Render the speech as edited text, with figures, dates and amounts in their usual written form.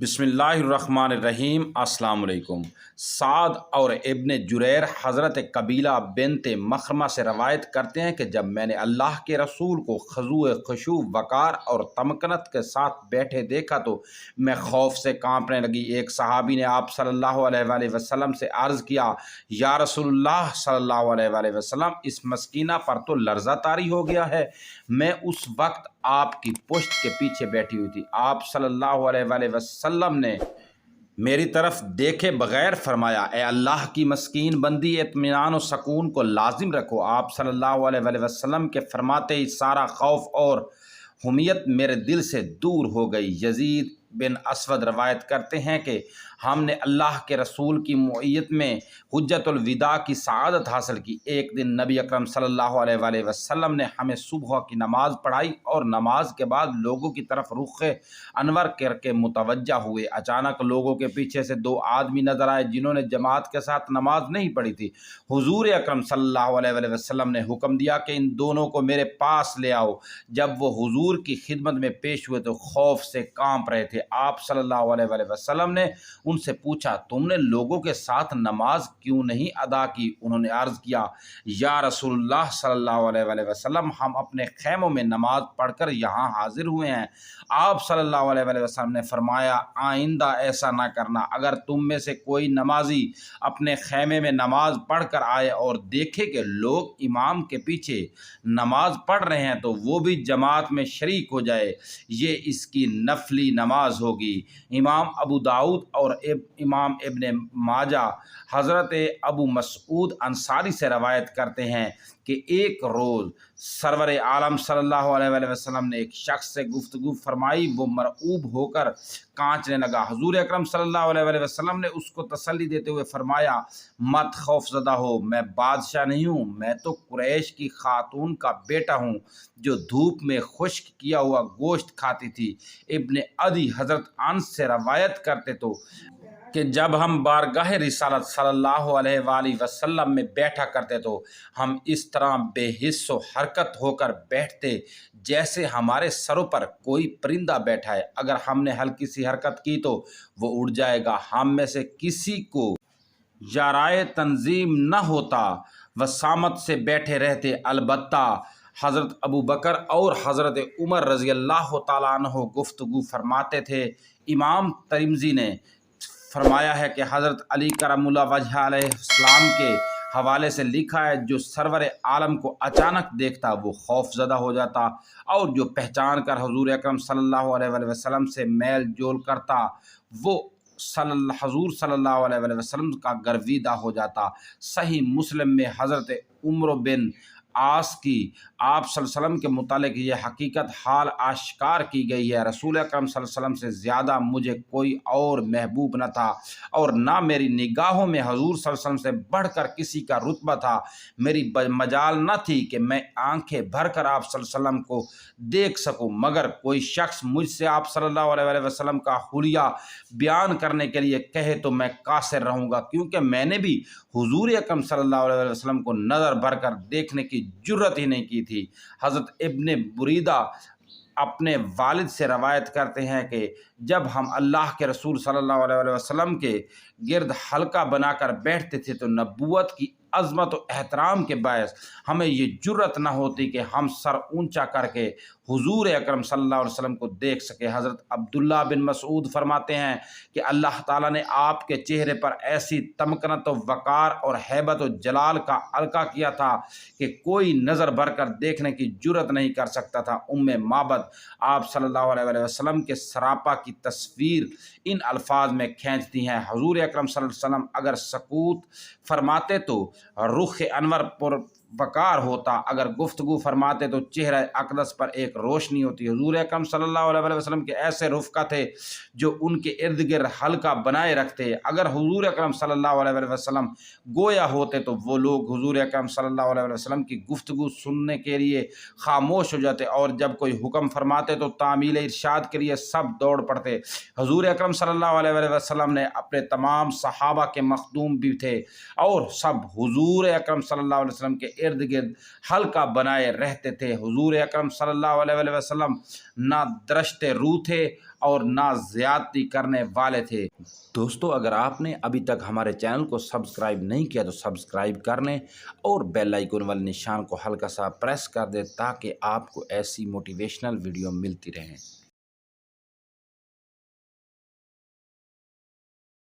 बिस्मिल्लाहिर्रहमानिर्रहीम। अस्सलाम वालेकुम। साद और इब्न जुरैर हज़रत कबीला बिनत मखरमा से रवायत करते हैं कि जब मैंने अल्लाह के रसूल को खज़ू खुशू वक़ार और तमकनत के साथ बैठे देखा तो मैं खौफ से कांपने लगी। एक सहाबी ने आप सल्लल्लाहु अलैहि वसल्लम से अर्ज़ किया, या रसूलुल्लाह सल्लल्लाहु अलैहि वसल्लम, इस मस्कीना पर तो लर्ज़ा तारी हो गया है। मैं उस वक्त आपकी पुश्त के पीछे बैठी हुई थी। आप सल्लल्लाहु अलैहि वसल्लम ने मेरी तरफ देखे बगैर फरमाया, ए अल्लाह की मस्कीन बंदी, इत्मीनान और सकून को लाजिम रखो। आप सल्लल्लाहु अलैहि वसल्लम के फरमाते ही सारा खौफ और हुमियत मेरे दिल से दूर हो गई। यजीद बिन असवद रवायत करते हैं कि हमने अल्लाह के रसूल की मुइयत में हुज्जतुल विदा की सआदत हासिल की। एक दिन नबी अकरम सल्लल्लाहु अलैहि वसल्लम ने हमें सुबह की नमाज पढ़ाई और नमाज के बाद लोगों की तरफ रुख अनवर करके मुतवज्जा हुए। अचानक लोगों के पीछे से दो आदमी नजर आए जिन्होंने जमात के साथ नमाज नहीं पढ़ी थी। हुजूर अकरम सल्लल्लाहु अलैहि वसल्लम ने हुक्म दिया कि इन दोनों को मेरे पास ले आओ। जब वो हुजूर की खिदमत में पेश हुए तो खौफ से कांप रहे थे। आप सल्लल्लाहु अलैहि वसल्लम ने उनसे पूछा, तुमने लोगों के साथ नमाज क्यों नहीं अदा की? उन्होंने अर्ज किया, या रसूलुल्लाह सल्लल्लाहु अलैहि वसल्लम, हम अपने खैमों में नमाज पढ़कर यहाँ हाजिर हुए हैं। आप सल्लल्लाहु अलैहि वसल्लम ने फरमाया, आइंदा ऐसा ना करना। अगर तुम में से कोई नमाजी अपने खैमे में नमाज पढ़ कर आए और देखे कि लोग इमाम के पीछे नमाज पढ़ रहे हैं तो वो भी जमात में शरीक हो जाए, ये इसकी नफली नमाज होगी। इमाम अबू दाऊद और इमाम इब्ने माजा हज़रत अबू मसऊद अंसारी से रवायत करते हैं कि एक रोज़ सरवर आलम सल्लल्लाहु अलैहि वसल्लम ने एक शख्स से गुफ्तगू फरमाई। वो मरऊब होकर कांचने लगा। हुजूर अकरम सल्लल्लाहु अलैहि वसल्लम ने उसको तसल्ली देते हुए फरमाया, मत खौफजदा हो, मैं बादशाह नहीं हूँ, मैं तो कुरैश की खातून का बेटा हूँ जो धूप में खुश्क किया हुआ गोश्त खाती थी। इब्ने अदी हज़रत अनस से रवायत करते तो कि जब हम बारगाह रिसालत सल्लल्लाहु अलैहि वसल्लम में बैठा करते तो हम इस तरह बेहिस्सो हरकत होकर बैठते जैसे हमारे सरों पर कोई परिंदा बैठा है। अगर हमने हल्की सी हरकत की तो वो उड़ जाएगा। हम में से किसी को याराए तंजीम न होता, वसामत से बैठे रहते। अलबत्ता हज़रत अबू बकर और हज़रत उमर रज़ी अल्लाह तआला अन्हु गुफ्तगू फरमाते थे। इमाम तिरमिज़ी ने फरमाया है कि हज़रत अली करमुल्लाह वजह अलैहिस्सलाम के हवाले से लिखा है, जो सरवर आलम को अचानक देखता वो खौफजदा हो जाता, और जो पहचान कर हुजूर अकरम सल्लल्लाहु अलैहि वसल्लम से मेल जोल करता वो हजूर सल्लल्लाहु अलैहि वसल्लम का गर्विदा हो जाता। सही मुस्लिम में हज़रत उमर बिन आस की आप सल्लल्लाहु अलैहि वसल्लम के मुतालिक ये हकीकत हाल आश्कार की गई है, रसूल अकरम सल्लल्लाहु अलैहि वसल्लम से ज़्यादा मुझे कोई और महबूब न था और ना मेरी निगाहों में हजूर सल्लल्लाहु अलैहि वसल्लम से बढ़कर किसी का रुतबा था। मेरी मजाल न थी कि मैं आंखें भर कर आप सल्लल्लाहु अलैहि वसल्लम को देख सकूं, मगर कोई शख्स मुझसे आप सल्लल्लाहु अलैहि वसल्लम का हुलिया बयान करने के लिए कहे तो मैं कासिर रहूँगा, क्योंकि मैंने भी हुजूर अकरम सल्लल्लाहु अलैहि वसल्लम को नज़र भर कर देखने की जुर्रत ही नहीं की थी। हज़रत इब्ने बुरीदा अपने वालिद से रवायत करते हैं कि जब हम अल्लाह के रसूल सल्लल्लाहु अलैहि वसल्लम के गिर्द हल्का बनाकर बैठते थे तो नबूवत की अज़मत और एहतराम के बायस हमें ये जुर्रत न होती कि हम सर ऊंचा करके हुजूर अकरम सल्लल्लाहु अलैहि वसल्लम को देख सके। हज़रत अब्दुल्ला बिन मसूद फरमाते हैं कि अल्लाह ताला ने आपके चेहरे पर ऐसी तमकनत व वक़ार और हैबत व जलाल का अलका किया था कि कोई नज़र भर कर देखने की जुर्रत नहीं कर सकता था। उम्मे माबद आप सल्लल्लाहु अलैहि वसल्लम के सरापा की तस्वीर इन अल्फाज में खींचती हैं, हुजूर अकरम सल्लल्लाहु अलैहि वसल्लम अगर सकूत फरमाते तो रुख अनवर पर वक़ार होता, अगर गुफ्तगू फरमाते तो चेहरा अक़दस पर एक रोशनी होती। हुजूर अकरम सल्लल्लाहु अलैहि वसल्लम के ऐसे रुफ़क़ा थे जो उनके इर्द गिर्द हल्का बनाए रखते। अगर हुजूर अकरम सल्लल्लाहु अलैहि वसल्लम गोया होते तो वो लोग हुजूर अकरम सल्लल्लाहु अलैहि वसल्लम की गुफ्तगू सुनने के लिए खामोश हो जाते, और जब कोई हुक्म फरमाते तो तामील इरशाद के लिए सब दौड़ पड़ते। हुजूर अकरम सल्लल्लाहु अलैहि वसल्लम ने अपने तमाम सहाबा के मखदूम भी थे और सब हुजूर अकरम सल्लल्लाहु अलैहि वसल्लम के ارد گرد حلقہ بنائے رہتے تھے۔ حضور اکرم صلی اللہ علیہ وسلم نہ درشت رو تھے اور نہ زیادتی کرنے والے تھے۔ دوستو، اگر آپ نے ابھی تک ہمارے چینل کو سبسکرائب نہیں کیا تو سبسکرائب کر لیں اور بیل آئیکن والے نشان کو ہلکا سا پریس کر دیں تاکہ آپ کو ایسی موٹیویشنل ویڈیو ملتی رہیں۔